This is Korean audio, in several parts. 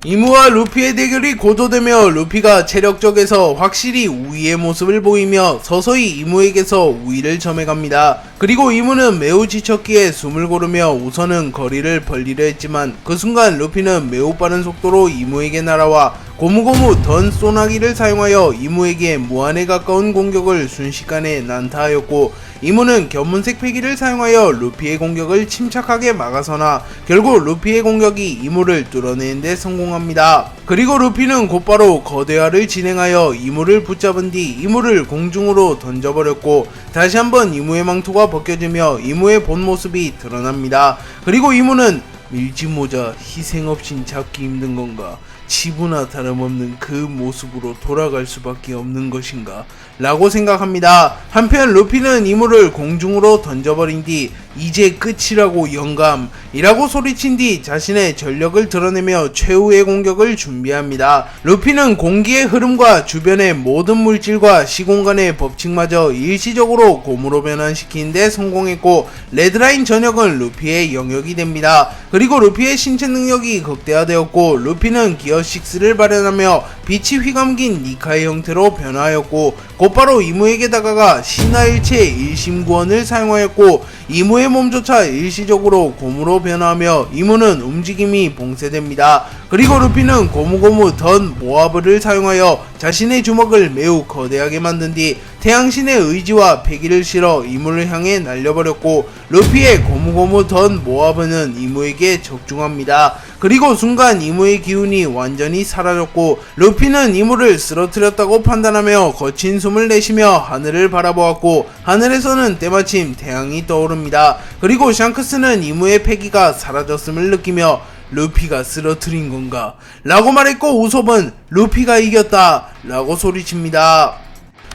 이무와 루피의 대결이 고조되며 루피가 체력적에서 확실히 우위의 모습을 보이며 서서히 이무에게서 우위를 점해갑니다. 그리고 이무는 매우 지쳤기에 숨을 고르며 우선은 거리를 벌리려 했지만 그 순간 루피는 매우 빠른 속도로 이무에게 날아와 고무고무 던 소나기를 사용하여 이무에게 무한에 가까운 공격을 순식간에 난타하였고, 이무는 견문색 패기를 사용하여 루피의 공격을 침착하게 막아서나 결국 루피의 공격이 이무를 뚫어내는 데 성공합니다. 그리고 루피는 곧바로 거대화를 진행하여 이무를 붙잡은 뒤 이무를 공중으로 던져버렸고, 다시 한번 이무의 망토가 벗겨지며 이무의 본 모습이 드러납니다. 그리고 이무는 밀짚모자 희생 없인 잡기 힘든 건가? 치부나 다름없는 그 모습으로 돌아갈 수밖에 없는 것인가? 라고 생각합니다. 한편 루피는 이무를 공중으로 던져버린 뒤 이제 끝이라고 영감이라고 소리친 뒤 자신의 전력을 드러내며 최후의 공격을 준비합니다. 루피는 공기의 흐름과 주변의 모든 물질과 시공간의 법칙마저 일시적으로 고무로 변환시키는 데 성공했고, 레드라인 전역은 루피의 영역이 됩니다. 그리고 루피의 신체 능력이 극대화되었고, 루피는 기어 6를 발현하며 빛이 휘감긴 니카의 형태로 변화하였고, 곧바로 이무에게 다가가 신화일체 일심구원을 사용하였고, 이무의 몸조차 일시적으로 고무로 변화하며 이무는 움직임이 봉쇄됩니다. 그리고 루피는 고무고무 던 모아브를 사용하여 자신의 주먹을 매우 거대하게 만든 뒤 태양신의 의지와 패기를 실어 이무를 향해 날려버렸고, 루피의 고무고무 던 모아브는 이무에게 적중합니다. 그리고 순간 이무의 기운이 완전히 사라졌고, 루피는 이무를 쓰러뜨렸다고 판단하며 거친 숨을 내쉬며 하늘을 바라보았고, 하늘에서는 때마침 태양이 떠오릅니다. 그리고 샹크스는 이무의 패기가 사라졌음을 느끼며 루피가 쓰러뜨린 건가? 라고 말했고, 우솝은 루피가 이겼다 라고 소리칩니다.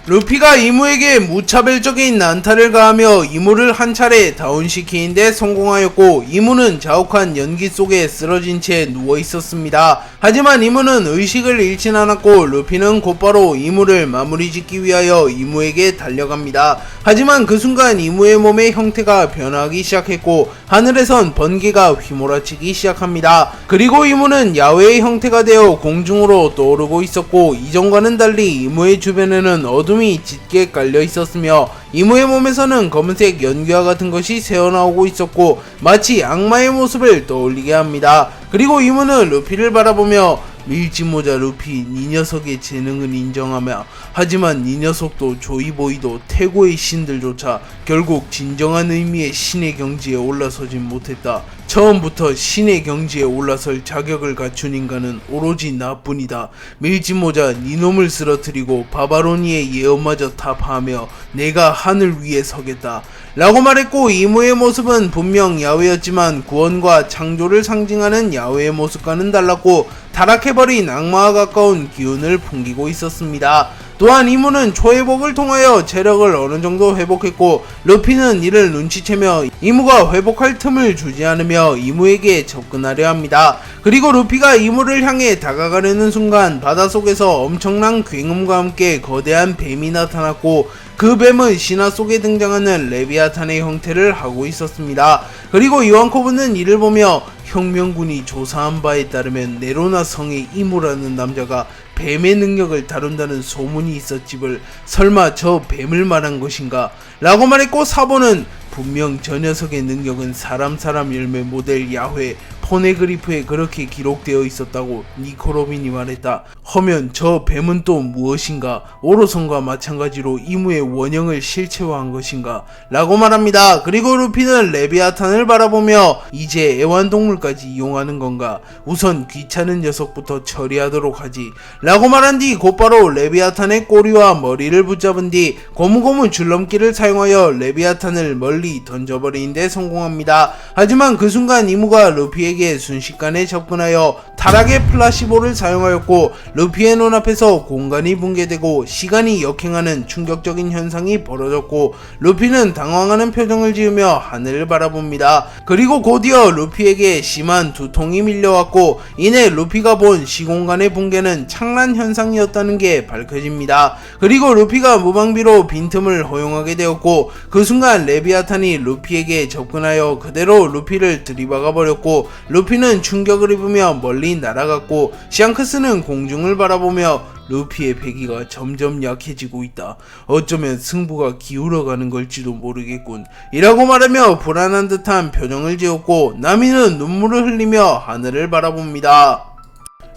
루피가 이무에게 무차별적인 난타를 가하며 이무를 한 차례 다운시키는 데 성공하였고, 이무는 자욱한 연기 속에 쓰러진 채 누워 있었습니다. 하지만 이무는 의식을 잃진 않았고, 루피는 곧바로 이무를 마무리 짓기 위하여 이무에게 달려갑니다. 하지만 그 순간 이무의 몸의 형태가 변하기 시작했고, 하늘에선 번개가 휘몰아치기 시작합니다. 그리고 이무는 야외의 형태가 되어 공중으로 떠오르고 있었고, 이전과는 달리 이무의 주변에는 어둠이 짙게 깔려 있었으며 이무의 몸에서는 검은색 연기와 같은 것이 새어나오고 있었고, 마치 악마의 모습을 떠올리게 합니다. 그리고 이무는 루피를 바라보며 밀짚모자 루피, 네 녀석의 재능은 인정하며, 하지만 네 녀석도 조이보이도 태고의 신들조차 결국 진정한 의미의 신의 경지에 올라서진 못했다. 처음부터 신의 경지에 올라설 자격을 갖춘 인간은 오로지 나뿐이다. 밀짚모자, 네 놈을 쓰러뜨리고 바바로니의 예언마저 타파하며 내가 하늘 위에 서겠다 라고 말했고, 이무의 모습은 분명 야외였지만 구원과 창조를 상징하는 야외의 모습과는 달랐고, 타락해버린 악마와 가까운 기운을 풍기고 있었습니다. 또한 이무는 초회복을 통하여 체력을 어느정도 회복했고, 루피는 이를 눈치채며 이무가 회복할 틈을 주지 않으며 이무에게 접근하려 합니다. 그리고 루피가 이무를 향해 다가가려는 순간 바닷속에서 엄청난 굉음과 함께 거대한 뱀이 나타났고, 그 뱀은 신화 속에 등장하는 레비아탄의 형태를 하고 있었습니다. 그리고 이완코브는 이를 보며 혁명군이 조사한 바에 따르면 네로나 성의 이무라는 남자가 뱀의 능력을 다룬다는 소문이 있었지을 설마 저 뱀을 말한 것인가? 라고 말했고, 사보는 분명 저 녀석의 능력은 사람 열매 모델 야훼 포네그리프에 그렇게 기록되어 있었다고 니코로빈이 말했다. 허면 저 뱀은 또 무엇인가? 오로선과 마찬가지로 이무의 원형을 실체화한 것인가? 라고 말합니다. 그리고 루피는 레비아탄을 바라보며 이제 애완동물까지 이용하는 건가? 우선 귀찮은 녀석부터 처리하도록 하지 라고 말한 뒤 곧바로 레비아탄의 꼬리와 머리를 붙잡은 뒤 고무고무 줄넘기를 사용하여 레비아탄을 멀리 던져버리는 데 성공합니다. 하지만 그 순간 이무가 루피에게 순식간에 접근하여 타락의 플라시보를 사용하였고, 루피의 눈앞에서 공간이 붕괴되고 시간이 역행하는 충격적인 현상이 벌어졌고, 루피는 당황하는 표정을 지으며 하늘을 바라봅니다. 그리고 곧이어 루피에게 심한 두통이 밀려왔고, 이내 루피가 본 시공간의 붕괴는 창란 현상이었다는 게 밝혀집니다. 그리고 루피가 무방비로 빈틈을 허용하게 되었고, 그 순간 레비아탄이 루피에게 접근하여 그대로 루피를 들이박아 버렸고, 루피는 충격을 입으며 멀리 날아갔고 샹크스는 공중을 바라보며 루피의 패기가 점점 약해지고 있다. 어쩌면 승부가 기울어가는 걸지도 모르겠군. 이라고 말하며 불안한 듯한 표정을 지었고 나미는 눈물을 흘리며 하늘을 바라봅니다.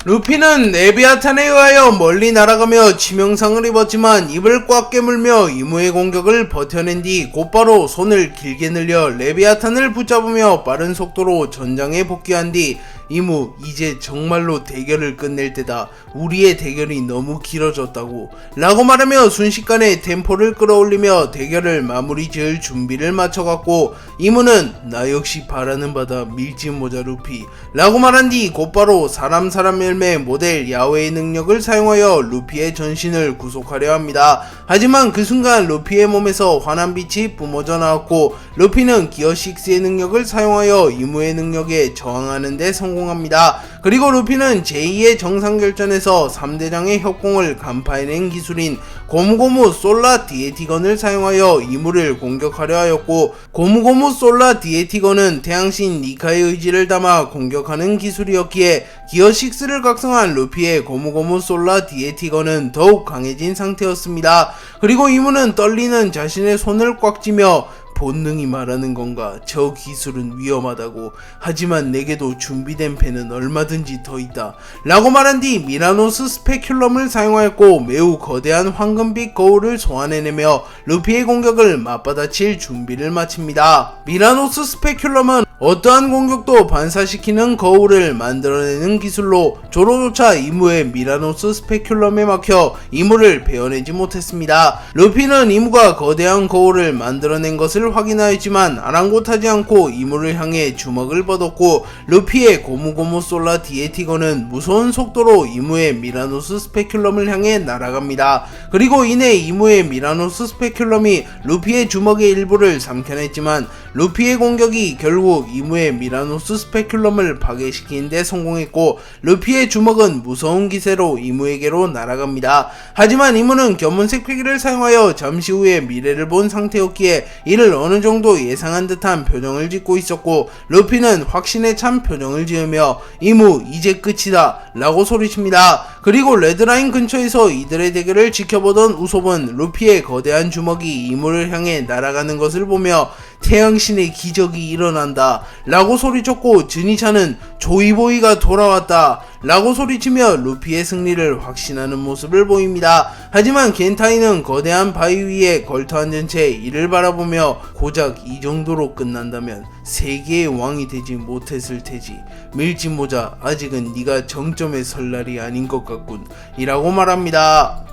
루피는 레비아탄에 의하여 멀리 날아가며 치명상을 입었지만 입을 꽉 깨물며 이무의 공격을 버텨낸 뒤 곧바로 손을 길게 늘려 레비아탄을 붙잡으며 빠른 속도로 전장에 복귀한 뒤 이무, 이제 정말로 대결을 끝낼 때다. 우리의 대결이 너무 길어졌다고 라고 말하며 순식간에 템포를 끌어올리며 대결을 마무리 지을 준비를 마쳐갔고 이무는 나 역시 바라는 바다 밀짚모자 루피 라고 말한 뒤 곧바로 사람 열매 모델 야외의 능력을 사용하여 루피의 전신을 구속하려 합니다. 하지만 그 순간 루피의 몸에서 환한 빛이 뿜어져 나왔고 루피는 기어 6의 능력을 사용하여 이무의 능력에 저항하는 데 성공합니다. 그리고 루피는 제2의 정상결전에서 3대장의 협공을 간파해낸 기술인 고무고무 솔라 디에티건을 사용하여 이무를 공격하려 하였고 고무고무 솔라 디에티건은 태양신 니카의 의지를 담아 공격하는 기술이었기에 기어6를 각성한 루피의 고무고무 솔라 디에티건은 더욱 강해진 상태였습니다. 그리고 이무는 떨리는 자신의 손을 꽉 쥐며 본능이 말하는 건가? 저 기술은 위험하다고. 하지만 내게도 준비된 패는 얼마든지 더 있다. 라고 말한 뒤 미라노스 스페큘럼을 사용하였고 매우 거대한 황금빛 거울을 소환해내며 루피의 공격을 맞받아칠 준비를 마칩니다. 미라노스 스페큘럼은 어떠한 공격도 반사시키는 거울을 만들어내는 기술로 조로조차 이무의 미라노스 스페큘럼에 막혀 이무를 베어내지 못했습니다. 루피는 이무가 거대한 거울을 만들어낸 것을 확인하였지만 아랑곳하지 않고 이무를 향해 주먹을 뻗었고 루피의 고무고무 솔라 디에티건은 무서운 속도로 이무의 미라노스 스페큘럼을 향해 날아갑니다. 그리고 이내 이무의 미라노스 스페큘럼이 루피의 주먹의 일부를 삼켜냈지만 루피의 공격이 결국 이무의 미라노스 스페큘럼을 파괴시키는 데 성공했고 루피의 주먹은 무서운 기세로 이무에게로 날아갑니다. 하지만 이무는 견문색 패기를 사용하여 잠시 후에 미래를 본 상태였기에 이를 어느 정도 예상한 듯한 표정을 짓고 있었고 루피는 확신에 찬 표정을 지으며 이무 이제 끝이다 라고 소리칩니다. 그리고 레드라인 근처에서 이들의 대결을 지켜보던 우솝은 루피의 거대한 주먹이 이무를 향해 날아가는 것을 보며 태양신의 기적이 일어난다 라고 소리쳤고 즈니차는 조이보이가 돌아왔다 라고 소리치며 루피의 승리를 확신하는 모습을 보입니다. 하지만 겐타이는 거대한 바위 위에 걸터앉은 채 이를 바라보며 고작 이 정도로 끝난다면 세계의 왕이 되지 못했을 테지. 밀짚모자 아직은 네가 정점에 설 날이 아닌 것 같군 이라고 말합니다.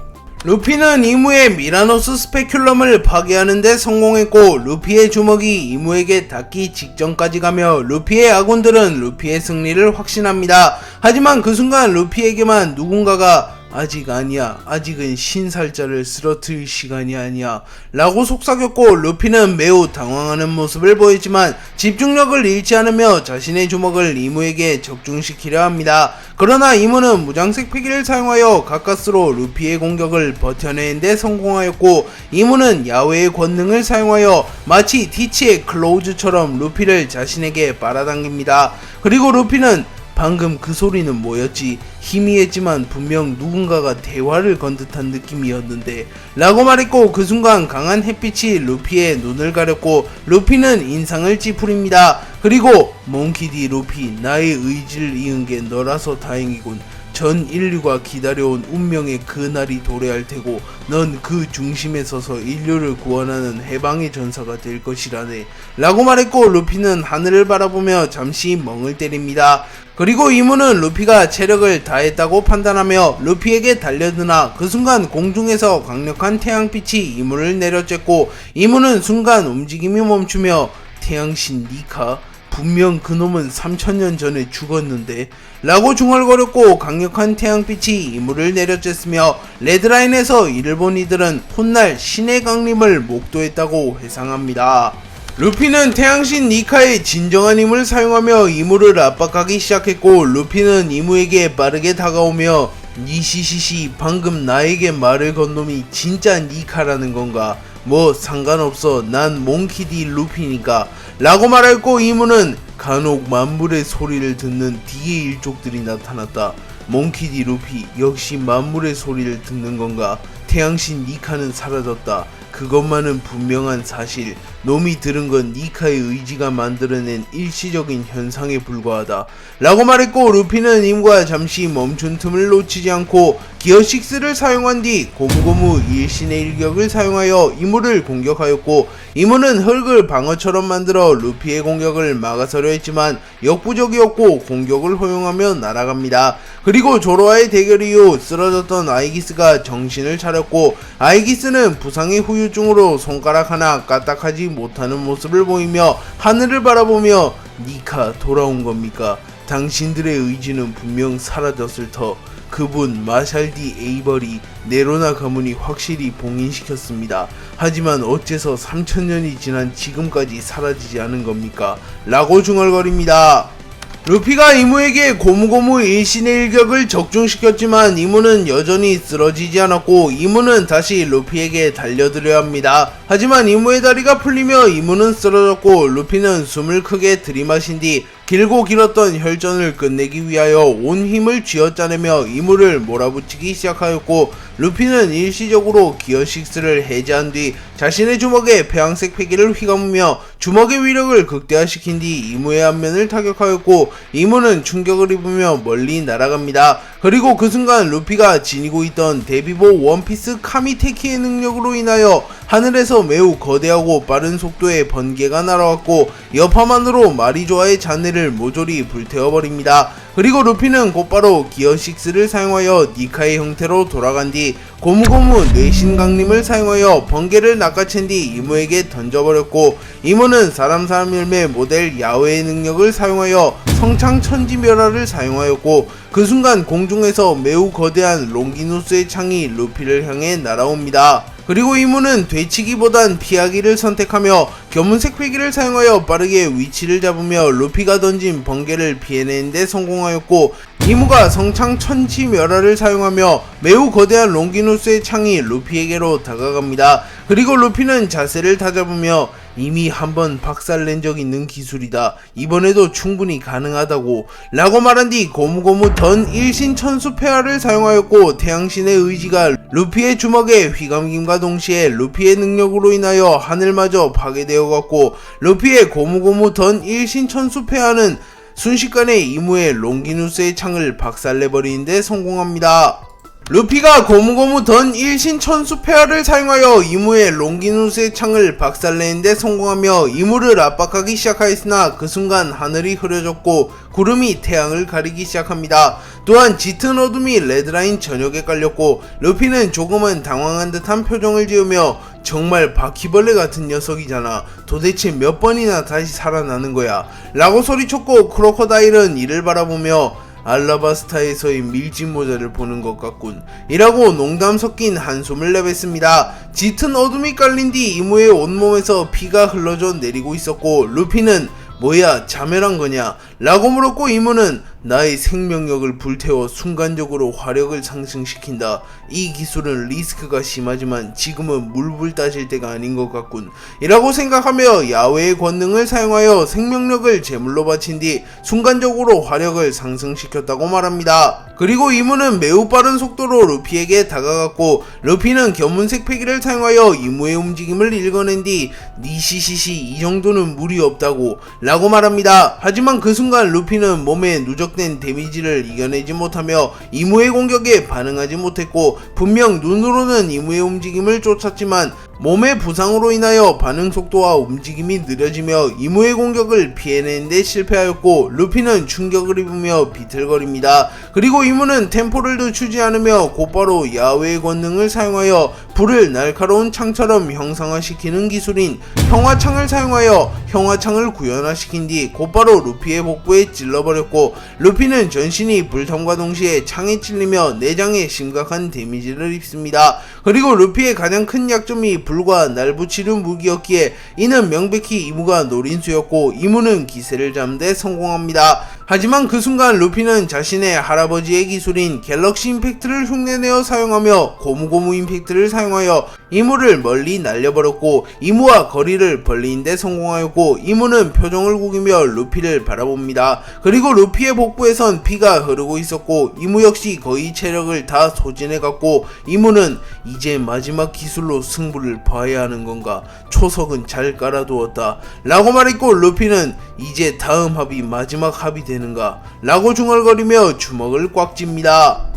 루피는 이무의 미라노스 스페큘럼을 파괴하는 데 성공했고 루피의 주먹이 이무에게 닿기 직전까지 가며 루피의 아군들은 루피의 승리를 확신합니다. 하지만 그 순간 루피에게만 누군가가 아직 아니야. 아직은 신살자를 쓰러뜨릴 시간이 아니야. 라고 속삭였고 루피는 매우 당황하는 모습을 보였지만 집중력을 잃지 않으며 자신의 주먹을 이무에게 적중시키려 합니다. 그러나 이무는 무장색 패기를 사용하여 가까스로 루피의 공격을 버텨내는 데 성공하였고 이무는 야외의 권능을 사용하여 마치 티치의 클로우즈처럼 루피를 자신에게 빨아당깁니다. 그리고 루피는 방금 그 소리는 뭐였지? 희미했지만 분명 누군가가 대화를 건 듯한 느낌이었는데 라고 말했고 그 순간 강한 햇빛이 루피의 눈을 가렸고 루피는 인상을 찌푸립니다. 그리고 몽키디 루피 나의 의지를 이은 게 너라서 다행이군. 전 인류가 기다려온 운명의 그 날이 도래할 테고 넌 그 중심에 서서 인류를 구원하는 해방의 전사가 될 것이라네 라고 말했고 루피는 하늘을 바라보며 잠시 멍을 때립니다. 그리고 이무는 루피가 체력을 다했다고 판단하며 루피에게 달려드나 그 순간 공중에서 강력한 태양빛이 이무를 내려쬐고 이무는 순간 움직임이 멈추며 태양신 니카? 분명 그놈은 3000년 전에 죽었는데 라고 중얼거렸고 강력한 태양빛이 이무를 내려쬐으며 레드라인에서 이를 본 이들은 훗날 신의 강림을 목도했다고 회상합니다. 루피는 태양신 니카의 진정한 힘을 사용하며 이무를 압박하기 시작했고 루피는 이무에게 빠르게 다가오며 니시시시 방금 나에게 말을 건 놈이 진짜 니카라는 건가? 뭐 상관없어 난 몽키디 루피니까 라고 말했고 이무는 간혹 만물의 소리를 듣는 D의 일족들이 나타났다. 몽키디 루피 역시 만물의 소리를 듣는 건가? 태양신 니카는 사라졌다. 그것만은 분명한 사실. 놈이 들은 건 니카의 의지가 만들어낸 일시적인 현상에 불과하다 라고 말했고, 루피는 임과 잠시 멈춘 틈을 놓치지 않고 기어 6를 사용한 뒤 고무고무 일신의 일격을 사용하여 이무를 공격하였고, 이무는 흙을 방어처럼 만들어 루피의 공격을 막아서려 했지만 역부족이었고 공격을 허용하며 날아갑니다. 그리고 조로와의 대결 이후 쓰러졌던 아이기스가 정신을 차렸고, 아이기스는 부상의 후유증으로 손가락 하나 까딱하지 못하는 모습을 보이며 하늘을 바라보며 니카 돌아온 겁니까? 당신들의 의지는 분명 사라졌을 터. 그분 마샬디 에이버리 네로나 가문이 확실히 봉인시켰습니다. 하지만 어째서 3000년이 지난 지금까지 사라지지 않은 겁니까? 라고 중얼거립니다. 루피가 이무에게 고무고무 일신의 일격을 적중시켰지만 이무는 여전히 쓰러지지 않았고, 이무는 다시 루피에게 달려들어야 합니다. 하지만 이무의 다리가 풀리며 이무는 쓰러졌고, 루피는 숨을 크게 들이마신 뒤 길고 길었던 혈전을 끝내기 위하여 온 힘을 쥐어짜내며 이무를 몰아붙이기 시작하였고, 루피는 일시적으로 기어 6를 해제한 뒤 자신의 주먹에 폐황색 패기를 휘감으며 주먹의 위력을 극대화시킨 뒤 이무의 안면을 타격하였고, 이무는 충격을 입으며 멀리 날아갑니다. 그리고 그 순간 루피가 지니고 있던 데비보 원피스 카미테키의 능력으로 인하여 하늘에서 매우 거대하고 빠른 속도의 번개가 날아왔고, 여파만으로 마리조아의 잔해를 모조리 불태워버립니다. 그리고 루피는 곧바로 기어 6를 사용하여 니카의 형태로 돌아간 뒤 고무고무 뇌신 강림을 사용하여 번개를 낚아챈 뒤 이무에게 던져버렸고, 이무는 사람 열매 모델 야외의 능력을 사용하여 성창 천지멸화를 사용하였고, 그 순간 공중에서 매우 거대한 롱기누스의 창이 루피를 향해 날아옵니다. 그리고 이무는 되치기보단 피하기를 선택하며 견문색 패기를 사용하여 빠르게 위치를 잡으며 루피가 던진 번개를 피해내는데 성공하였고, 이무가 성창 천지멸화를 사용하며 매우 거대한 롱기누스의 창이 루피에게로 다가갑니다. 그리고 루피는 자세를 다잡으며 이미 한번 박살낸 적 있는 기술이다. 이번에도 충분히 가능하다고 라고 말한 뒤 고무고무 던 일신천수 폐하를 사용하였고, 태양신의 의지가 루피의 주먹에 휘감김과 동시에 루피의 능력으로 인하여 하늘마저 파괴되어갔고, 루피의 고무고무 던 일신천수 폐하는 순식간에 이무의 롱기누스의 창을 박살내버리는데 성공합니다. 루피가 고무고무 던 일신천수 폐하를 사용하여 이무의 롱기누스의 창을 박살내는데 성공하며 이무를 압박하기 시작하였으나 그 순간 하늘이 흐려졌고 구름이 태양을 가리기 시작합니다. 또한 짙은 어둠이 레드라인 전역에 깔렸고, 루피는 조금은 당황한 듯한 표정을 지으며 정말 바퀴벌레 같은 녀석이잖아. 도대체 몇 번이나 다시 살아나는 거야? 라고 소리쳤고, 크로커다일은 이를 바라보며 알라바스타에서의 밀짚 모자를 보는 것 같군 이라고 농담 섞인 한숨을 내뱉습니다. 짙은 어둠이 깔린 뒤 이무의 온몸에서 피가 흘러져 내리고 있었고, 루피는 뭐야 자멸한 거냐? 라고 물었고, 이무는 나의 생명력을 불태워 순간적으로 화력을 상승시킨다. 이 기술은 리스크가 심하지만 지금은 물불 따질 때가 아닌 것 같군 이라고 생각하며 야외의 권능을 사용하여 생명력을 제물로 바친 뒤 순간적으로 화력을 상승시켰다고 말합니다. 그리고 이무는 매우 빠른 속도로 루피에게 다가갔고, 루피는 견문색 패기를 사용하여 이무의 움직임을 읽어낸 뒤 니시시시 이 정도는 무리 없다고 라고 말합니다. 하지만 그 순간 루피는 몸에 누적된 데미지를 이겨내지 못하며 이무의 공격에 반응하지 못했고, 분명 눈으로는 이무의 움직임을 쫓았지만 몸의 부상으로 인하여 반응 속도와 움직임이 느려지며 이무의 공격을 피해내는데 실패하였고, 루피는 충격을 입으며 비틀거립니다. 그리고 이무는 템포를 늦추지 않으며 곧바로 야외의 권능을 사용하여 불을 날카로운 창처럼 형상화시키는 기술인 형화창을 사용하여 형화창을 구현화시킨 뒤 곧바로 루피의 복부에 찔러버렸고, 루피는 전신이 불탐과 동시에 창에 찔리며 내장에 심각한 데미지를 입습니다. 그리고 루피의 가장 큰 약점이 불과 날붙이는 무기였기에 이는 명백히 이무가 노린 수였고, 이무는 기세를 잡는 데 성공합니다. 하지만 그 순간 루피는 자신의 할아버지의 기술인 갤럭시 임팩트를 흉내내어 사용하며 고무고무 임팩트를 사용하여 이무를 멀리 날려버렸고 이무와 거리를 벌리는데 성공하였고 이무는 표정을 구기며 루피를 바라봅니다. 그리고 루피의 복부에선 피가 흐르고 있었고 이무 역시 거의 체력을 다 소진해갔고 이무는 이제 마지막 기술로 승부를 봐야 하는 건가, 초석은 잘 깔아두었다 라고 말했고 루피는 이제 다음 합이 마지막 합이 되는가 라고 중얼거리며 주먹을 꽉 쥡니다.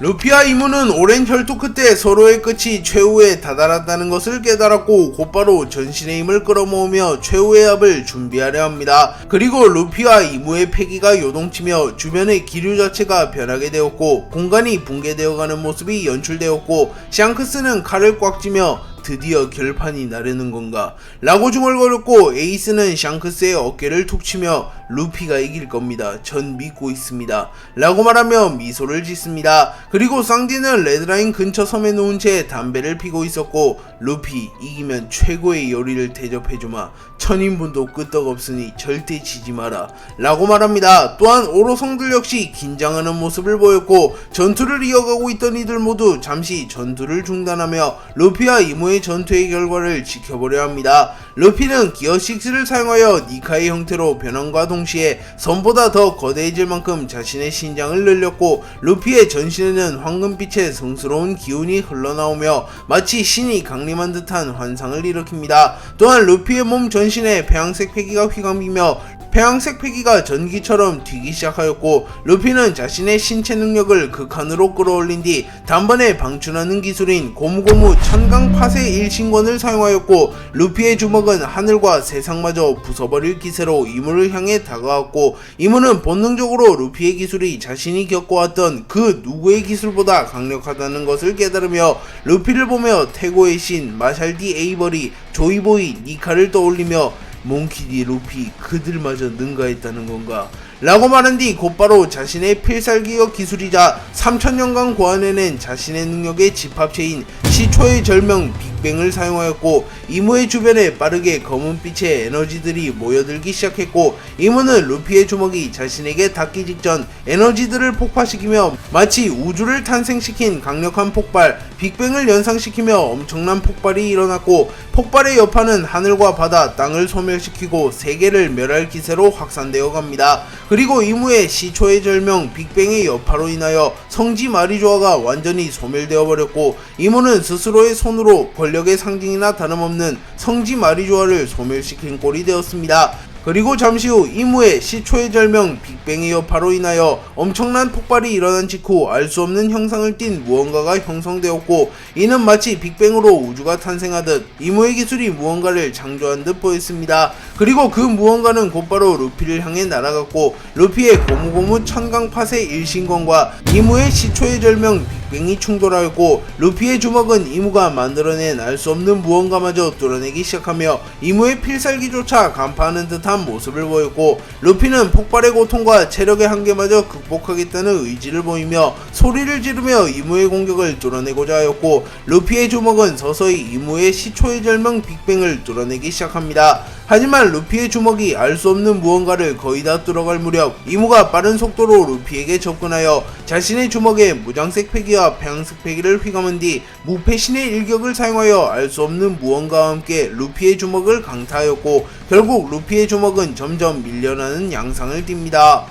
루피와 이무는 오랜 혈투 끝에 서로의 끝이 최후에 다다랐다는 것을 깨달았고 곧바로 전신의 힘을 끌어모으며 최후의 합을 준비하려 합니다. 그리고 루피와 이무의 패기가 요동치며 주변의 기류 자체가 변하게 되었고 공간이 붕괴되어가는 모습이 연출되었고 샹크스는 칼을 꽉 쥐며 드디어 결판이 나려는 건가 라고 중얼거렸고 에이스는 샹크스의 어깨를 툭 치며 루피가 이길 겁니다. 전 믿고 있습니다 라고 말하며 미소를 짓습니다. 그리고 쌍디는 레드라인 근처 섬에 누운 채 담배를 피고 있었고 루피 이기면 최고의 요리를 대접해주마, 천인분도 끄떡없으니 절대 지지 마라 라고 말합니다. 또한 오로성들 역시 긴장하는 모습을 보였고 전투를 이어가고 있던 이들 모두 잠시 전투를 중단하며 루피와 이무의 전투의 결과를 지켜보려 합니다. 루피는 기어 6를 사용하여 니카의 형태로 변함과 동시에 선보다 더 거대해질 만큼 자신의 신장을 늘렸고 루피의 전신에는 황금빛의 성스러운 기운이 흘러나오며 마치 신이 강림한 듯한 환상을 일으킵니다. 또한 루피의 몸 전신에 폐양색 패기가 휘감기며 폐양색 패기가 전기처럼 튀기 시작하였고 루피는 자신의 신체 능력을 극한으로 끌어올린 뒤 단번에 방출하는 기술인 고무고무 천강 파쇄 일신권을 사용하였고 루피의 주먹은 하늘과 세상마저 부숴버릴 기세로 이무를 향해 다가왔고 이무는 본능적으로 루피의 기술이 자신이 겪어왔던 그 누구의 기술보다 강력하다는 것을 깨달으며 루피를 보며 태고의 신 마샬디 에이버리, 조이보이, 니카를 떠올리며 몽키디 루피 그들마저 능가했다는 건가 라고 말한 뒤 곧바로 자신의 필살기어 기술이자 3000년간 고안해낸 자신의 능력의 집합체인 시초의 절명 빅뱅을 사용하였고 이무의 주변에 빠르게 검은빛의 에너지들이 모여들기 시작했고 이무는 루피의 주먹이 자신에게 닿기 직전 에너지들을 폭파시키며 마치 우주를 탄생시킨 강력한 폭발 빅뱅을 연상시키며 엄청난 폭발이 일어났고 폭발의 여파는 하늘과 바다, 땅을 소멸시키고 세계를 멸할 기세로 확산되어 갑니다. 그리고 이무의 시초의 절명 빅뱅의 여파로 인하여 성지 마리조아가 완전히 소멸되어 버렸고 이무는 스스로의 손으로 권력의 상징이나 다름없는 성지 마리조아를 소멸시킨 꼴이 되었습니다. 그리고 잠시 후 이무의 시초의 절명 빅뱅의 여파로 인하여 엄청난 폭발이 일어난 직후 알 수 없는 형상을 띤 무언가가 형성되었고 이는 마치 빅뱅으로 우주가 탄생하듯 이무의 기술이 무언가를 창조한 듯 보였습니다. 그리고 그 무언가는 곧바로 루피를 향해 날아갔고 루피의 고무고무 천강파쇄 일신권과 이무의 시초의 절명 빅뱅이 충돌하였고 루피의 주먹은 이무가 만들어낸 알 수 없는 무언가마저 뚫어내기 시작하며 이무의 필살기조차 간파하는 듯한 모습을 보였고 루피는 폭발의 고통과 체력의 한계마저 극복하겠다는 의지를 보이며 소리를 지르며 이무의 공격을 뚫어내고자 하였고 루피의 주먹은 서서히 이무의 시초의 절명 빅뱅을 뚫어내기 시작합니다. 하지만 루피의 주먹이 알 수 없는 무언가를 거의 다 뚫어갈 무렵 이무가 빠른 속도로 루피에게 접근하여 자신의 주먹에 무장색 패기와 폐양색 패기를 휘감은 뒤 무패신의 일격을 사용하여 알 수 없는 무언가와 함께 루피의 주먹을 강타하였고 결국 루피의 주먹은 점점 밀려나는 양상을 띱니다.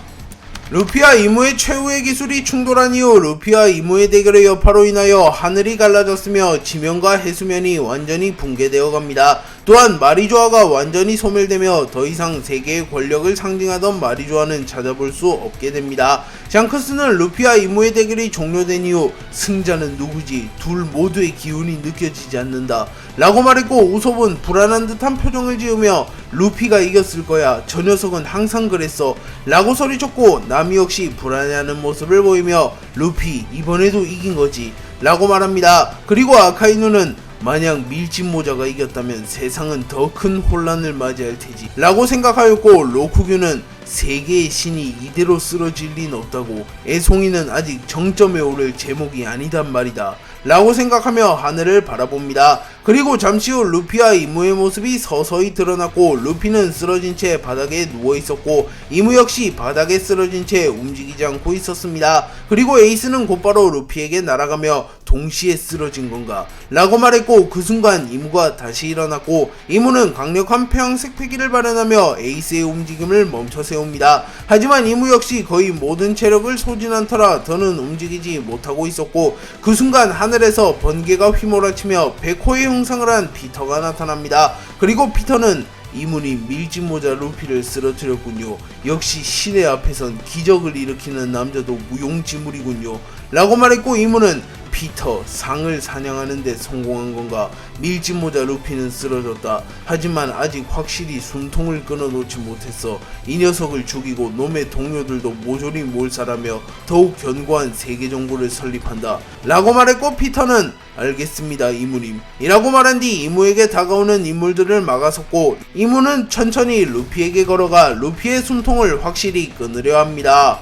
루피와 이무의 최후의 기술이 충돌한 이후 루피와 이무의 대결의 여파로 인하여 하늘이 갈라졌으며 지면과 해수면이 완전히 붕괴되어 갑니다. 또한 마리조아가 완전히 소멸되며 더 이상 세계의 권력을 상징하던 마리조아는 찾아볼 수 없게 됩니다. 샹크스는 루피와 이무의 대결이 종료된 이후 승자는 누구지? 둘 모두의 기운이 느껴지지 않는다 라고 말했고 우섭은 불안한 듯한 표정을 지으며 루피가 이겼을 거야, 저 녀석은 항상 그랬어 라고 소리쳤고 나미 역시 불안해하는 모습을 보이며 루피 이번에도 이긴 거지 라고 말합니다. 그리고 아카이누는 만약 밀짚모자가 이겼다면 세상은 더 큰 혼란을 맞이할 테지 라고 생각하였고 로쿠규는 세계의 신이 이대로 쓰러질 리는 없다고. 애송이는 아직 정점에 오를 제목이 아니단 말이다 라고 생각하며 하늘을 바라봅니다. 그리고 잠시 후 루피와 이무의 모습이 서서히 드러났고, 루피는 쓰러진 채 바닥에 누워있었고 이무 역시 바닥에 쓰러진 채 움직이지 않고 있었습니다. 그리고 에이스는 곧바로 루피에게 날아가며 동시에 쓰러진 건가? 라고 말했고, 그 순간 이무가 다시 일어났고 이무는 강력한 폐왕색 패기를 발현하며 에이스의 움직임을 멈춰 세웁니다. 하지만 이무 역시 거의 모든 체력을 소진한 터라 더는 움직이지 못하고 있었고, 그 순간 하늘에서 번개가 휘몰아치며 백호의 형상을 한 피터가 나타납니다. 그리고 피터는 이문이 밀짚모자 루피를 쓰러뜨렸군요. 역시 신의 앞에선 기적을 일으키는 남자도 무용지물이군요 라고 말했고, 이문은 피터, 상을 사냥하는데 성공한 건가? 밀짚모자 루피는 쓰러졌다. 하지만 아직 확실히 숨통을 끊어놓지 못했어. 이 녀석을 죽이고 놈의 동료들도 모조리 몰살하며 더욱 견고한 세계 정부를 설립한다 라고 말했고, 피터는 알겠습니다 이무님 이라고 말한 뒤 이무에게 다가오는 인물들을 막아섰고, 이무는 천천히 루피에게 걸어가 루피의 숨통을 확실히 끊으려 합니다.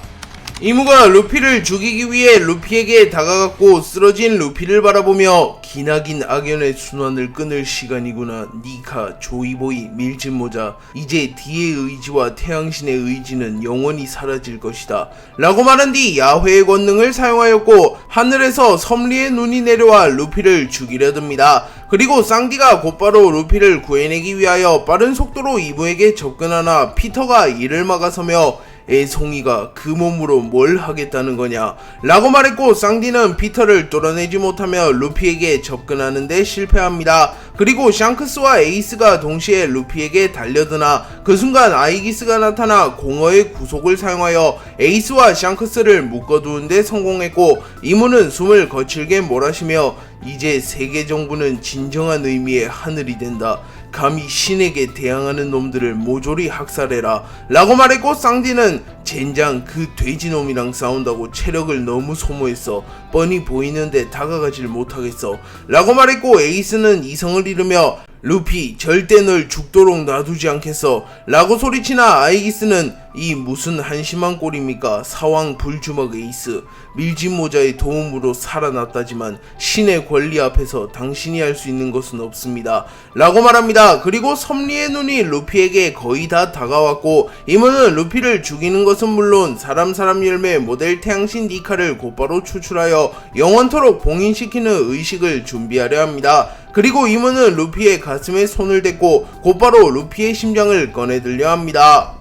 이무가 루피를 죽이기 위해 루피에게 다가갔고, 쓰러진 루피를 바라보며 기나긴 악연의 순환을 끊을 시간이구나. 니카, 조이보이, 밀짚모자, 이제 D의 의지와 태양신의 의지는 영원히 사라질 것이다 라고 말한 뒤 야훼의 권능을 사용하였고, 하늘에서 섭리의 눈이 내려와 루피를 죽이려 듭니다. 그리고 쌍디가 곧바로 루피를 구해내기 위하여 빠른 속도로 이무에게 접근하나 피터가 이를 막아서며 애송이가 그 몸으로 뭘 하겠다는 거냐 라고 말했고, 쌍디는 피터를 뚫어내지 못하며 루피에게 접근하는데 실패합니다. 그리고 샹크스와 에이스가 동시에 루피에게 달려드나 그 순간 아이기스가 나타나 공허의 구속을 사용하여 에이스와 샹크스를 묶어두는데 성공했고, 이무는 숨을 거칠게 몰아쉬며 이제 세계 정부는 진정한 의미의 하늘이 된다. 감히 신에게 대항하는 놈들을 모조리 학살해라 라고 말했고, 쌍디는 젠장 그 돼지놈이랑 싸운다고 체력을 너무 소모했어. 뻔히 보이는데 다가가질 못하겠어 라고 말했고, 에이스는 이성을 잃으며 루피 절대 널 죽도록 놔두지 않겠어 라고 소리치나 아이기스는 이 무슨 한심한 꼴입니까? 사왕 불주먹 에이스, 밀짚모자의 도움으로 살아났다지만 신의 권리 앞에서 당신이 할 수 있는 것은 없습니다 라고 말합니다. 그리고 섭리의 눈이 루피에게 거의 다 다가왔고, 이모는 루피를 죽이는 것은 물론 사람 열매 모델 태양신 니카를 곧바로 추출하여 영원토록 봉인시키는 의식을 준비하려 합니다. 그리고 이모는 루피의 가슴에 손을 댔고 곧바로 루피의 심장을 꺼내들려 합니다.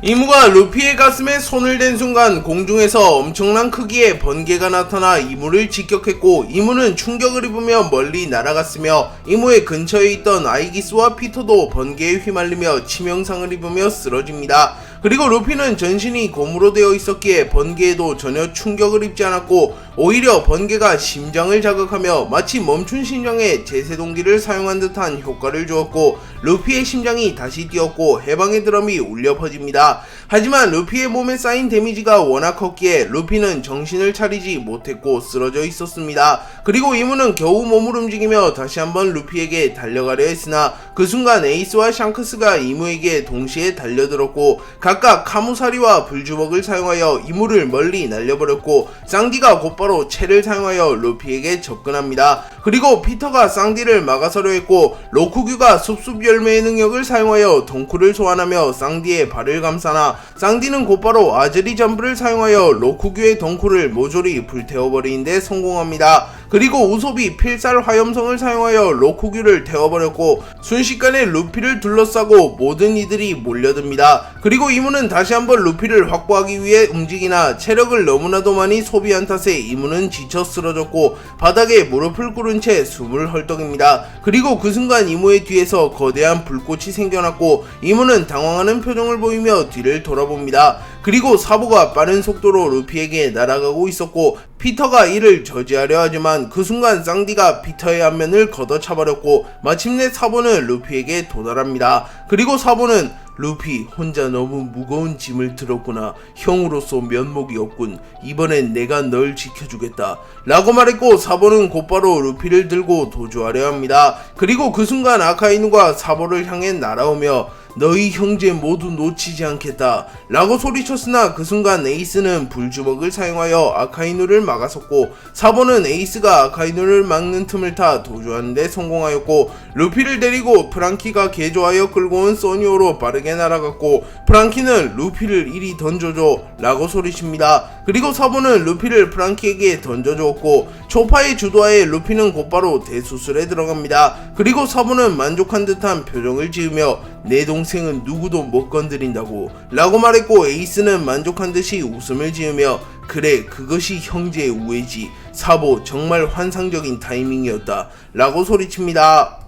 이무가 루피의 가슴에 손을 댄 순간 공중에서 엄청난 크기의 번개가 나타나 이무를 직격했고, 이무는 충격을 입으며 멀리 날아갔으며 이무의 근처에 있던 아이기스와 피터도 번개에 휘말리며 치명상을 입으며 쓰러집니다. 그리고 루피는 전신이 곰으로 되어 있었기에 번개에도 전혀 충격을 입지 않았고, 오히려 번개가 심장을 자극하며 마치 멈춘 심장에 제세동기를 사용한 듯한 효과를 주었고, 루피의 심장이 다시 뛰었고 해방의 드럼이 울려 퍼집니다. 하지만 루피의 몸에 쌓인 데미지가 워낙 컸기에 루피는 정신을 차리지 못했고 쓰러져 있었습니다. 그리고 이무는 겨우 몸을 움직이며 다시 한번 루피에게 달려가려 했으나 그 순간 에이스와 샹크스가 이무에게 동시에 달려들었고, 각각 카무사리와 불주먹을 사용하여 이무를 멀리 날려버렸고, 쌍디가 곧바로 채를 사용하여 루피에게 접근합니다. 그리고 피터가 쌍디를 막아서려 했고, 로쿠규가 숲숲 열매의 능력을 사용하여 덩쿨을 소환하며 쌍디의 발을 감싸나 쌍디는 곧바로 아즈리 잠브를 사용하여 로쿠규의 덩쿨을 모조리 불태워버리는데 성공합니다. 그리고 우솝이 필살 화염성을 사용하여 로쿠규를 태워버렸고, 순식간에 루피를 둘러싸고 모든 이들이 몰려듭니다. 그리고 이무는 다시 한번 루피를 확보하기 위해 움직이나 체력을 너무나도 많이 소비한 탓에 이무는 지쳐 쓰러졌고 바닥에 무릎을 꿇은 채 숨을 헐떡입니다. 그리고 그 순간 이무의 뒤에서 거대한 불꽃이 생겨났고, 이무는 당황하는 표정을 보이며 뒤를 돌아봅니다. 그리고 사보가 빠른 속도로 루피에게 날아가고 있었고, 피터가 이를 저지하려 하지만 그 순간 쌍디가 피터의 안면을 걷어차버렸고, 마침내 사보는 루피에게 도달합니다. 그리고 사보는 루피 혼자 너무 무거운 짐을 들었구나. 형으로서 면목이 없군. 이번엔 내가 널 지켜주겠다 라고 말했고, 사보는 곧바로 루피를 들고 도주하려 합니다. 그리고 그 순간 아카이누가 사보를 향해 날아오며 너희 형제 모두 놓치지 않겠다 라고 소리쳤으나 그 순간 에이스는 불주먹을 사용하여 아카이누를 막아섰고 사보는 에이스가 아카이누를 막는 틈을 타 도주하는 데 성공하였고 루피를 데리고 프랑키가 개조하여 끌고 온 써니오로 빠르게 날아갔고 프랑키는 루피를 이리 던져줘 라고 소리칩니다. 그리고 사보는 루피를 프랑키에게 던져주었고 초파의 주도하에 루피는 곧바로 대수술에 들어갑니다. 그리고 사보는 만족한 듯한 표정을 지으며 내 동생은 누구도 못 건드린다고 라고 말했고 에이스는 만족한 듯이 웃음을 지으며 그래 그것이 형제의 우애지 사보 정말 환상적인 타이밍이었다 라고 소리칩니다.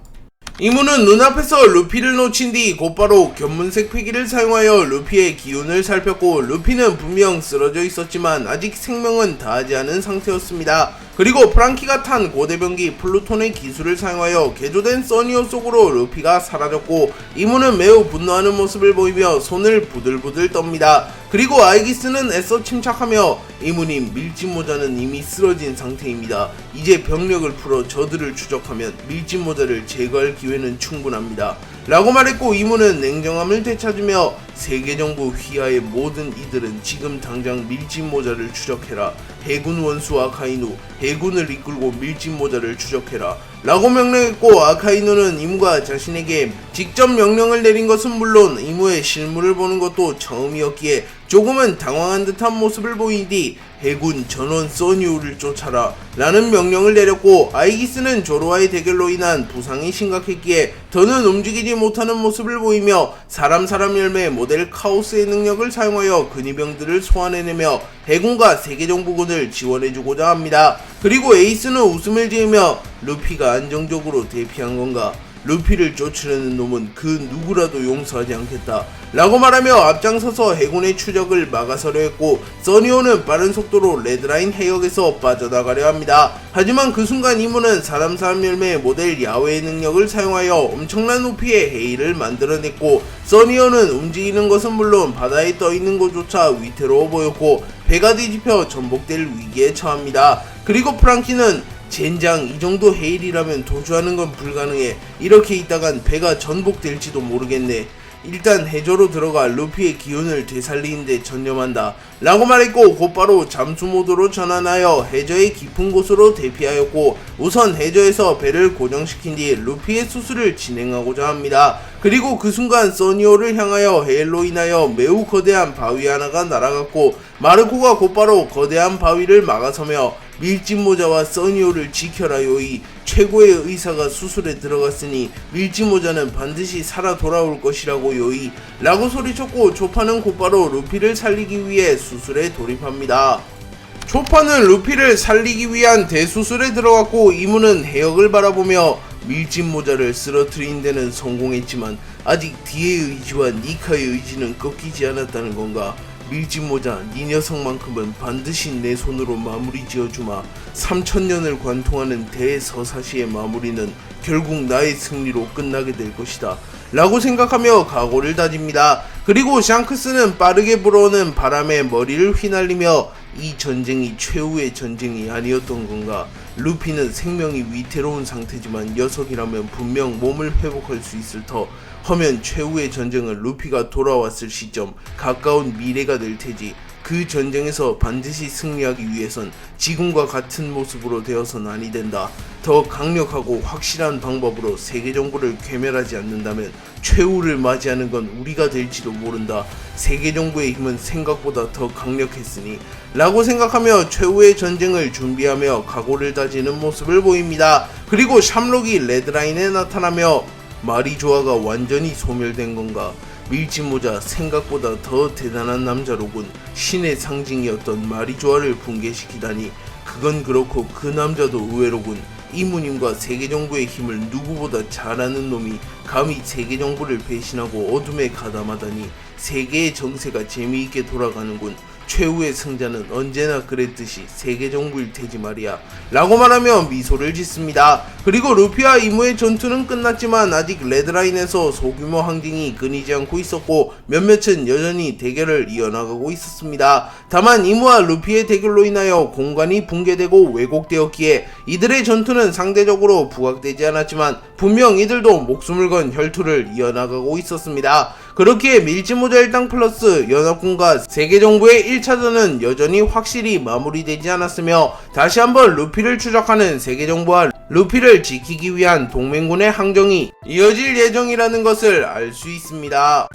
이무는 눈앞에서 루피를 놓친 뒤 곧바로 견문색 패기를 사용하여 루피의 기운을 살폈고 루피는 분명 쓰러져 있었지만 아직 생명은 다하지 않은 상태였습니다. 그리고 프랑키가 탄 고대병기 플루톤의 기술을 사용하여 개조된 써니오 속으로 루피가 사라졌고 이무는 매우 분노하는 모습을 보이며 손을 부들부들 떱니다. 그리고 아이기스는 애써 침착하며 이무님 밀짚모자는 이미 쓰러진 상태입니다. 이제 병력을 풀어 저들을 추적하면 밀짚모자를 제거할 기회는 충분합니다. 라고 말했고 이무는 냉정함을 되찾으며 세계정부 휘하의 모든 이들은 지금 당장 밀짚모자를 추적해라. 해군 원수 아카이누 해군을 이끌고 밀짚모자를 추적해라 라고 명령했고 아카이누는 이무가 자신에게 직접 명령을 내린 것은 물론 이무의 실물을 보는 것도 처음이었기에 조금은 당황한 듯한 모습을 보인 뒤 해군 전원 써니오를 쫓아라 라는 명령을 내렸고 아이기스는 조로와의 대결로 인한 부상이 심각했기에 더는 움직이지 못하는 모습을 보이며 사람 열매 모델 카오스의 능력을 사용하여 근위병들을 소환해내며 해군과 세계정부군을 지원해주고자 합니다. 그리고 에이스는 웃음을 지으며 루피가 안정적으로 대피한 건가? 루피를 쫓으려는 놈은 그 누구라도 용서하지 않겠다 라고 말하며 앞장서서 해군의 추적을 막아서려 했고 써니오는 빠른 속도로 레드라인 해역에서 빠져나가려 합니다. 하지만 그 순간 이무는 사람 열매의 모델 야외의 능력을 사용하여 엄청난 높이의 해일을 만들어냈고 써니오는 움직이는 것은 물론 바다에 떠있는 것조차 위태로워 보였고 배가 뒤집혀 전복될 위기에 처합니다. 그리고 프랑키는 젠장 이 정도 해일이라면 도주하는 건 불가능해. 이렇게 있다간 배가 전복될지도 모르겠네. 일단 해저로 들어가 루피의 기운을 되살리는데 전념한다 라고 말했고 곧바로 잠수 모드로 전환하여 해저의 깊은 곳으로 대피하였고 우선 해저에서 배를 고정시킨 뒤 루피의 수술을 진행하고자 합니다. 그리고 그 순간 써니오를 향하여 해일로 인하여 매우 거대한 바위 하나가 날아갔고 마르코가 곧바로 거대한 바위를 막아서며 밀짚모자와 써니오를 지켜라 요이 최고의 의사가 수술에 들어갔으니 밀짚모자는 반드시 살아 돌아올 것이라고 요이 라고 소리쳤고 초파는 곧바로 루피를 살리기 위해 수술에 돌입합니다. 초파는 루피를 살리기 위한 대수술에 들어갔고 이무는 해역을 바라보며 밀짚모자를 쓰러뜨린 데는 성공했지만 아직 디의 의지와 니카의 의지는 꺾이지 않았다는 건가? 밀짚모자 네 녀석만큼은 반드시 내 손으로 마무리 지어주마. 3000년을 관통하는 대서사시의 마무리는 결국 나의 승리로 끝나게 될 것이다 라고 생각하며 각오를 다집니다. 그리고 샹크스는 빠르게 불어오는 바람에 머리를 휘날리며 이 전쟁이 최후의 전쟁이 아니었던 건가? 루피는 생명이 위태로운 상태지만 녀석이라면 분명 몸을 회복할 수 있을 터. 허면 최후의 전쟁은 루피가 돌아왔을 시점 가까운 미래가 될 테지. 그 전쟁에서 반드시 승리하기 위해선 지금과 같은 모습으로 되어선 아니 된다. 더 강력하고 확실한 방법으로 세계정부를 괴멸하지 않는다면 최후를 맞이하는 건 우리가 될지도 모른다. 세계정부의 힘은 생각보다 더 강력했으니 라고 생각하며 최후의 전쟁을 준비하며 각오를 다지는 모습을 보입니다. 그리고 샴록이 레드라인에 나타나며 마리조아가 완전히 소멸된 건가? 밀짚모자 생각보다 더 대단한 남자로군. 신의 상징이었던 마리조아를 붕괴시키다니. 그건 그렇고 그 남자도 의외로군. 이무님과 세계정부의 힘을 누구보다 잘 아는 놈이 감히 세계정부를 배신하고 어둠에 가담하다니. 세계의 정세가 재미있게 돌아가는군. 최후의 승자는 언제나 그랬듯이 세계정부일 테지 말이야 라고 말하며 미소를 짓습니다. 그리고 루피와 이무의 전투는 끝났지만 아직 레드라인에서 소규모 항쟁이 끊이지 않고 있었고 몇몇은 여전히 대결을 이어나가고 있었습니다. 다만 이무와 루피의 대결로 인하여 공간이 붕괴되고 왜곡되었기에 이들의 전투는 상대적으로 부각되지 않았지만 분명 이들도 목숨을 건 혈투를 이어나가고 있었습니다. 그렇기에 밀지모자 일당 플러스 연합군과 세계정부의 1차전은 여전히 확실히 마무리되지 않았으며 다시 한번 루피를 추적하는 세계정부와 루피를 지키기 위한 동맹군의 항정이 이어질 예정이라는 것을 알 수 있습니다.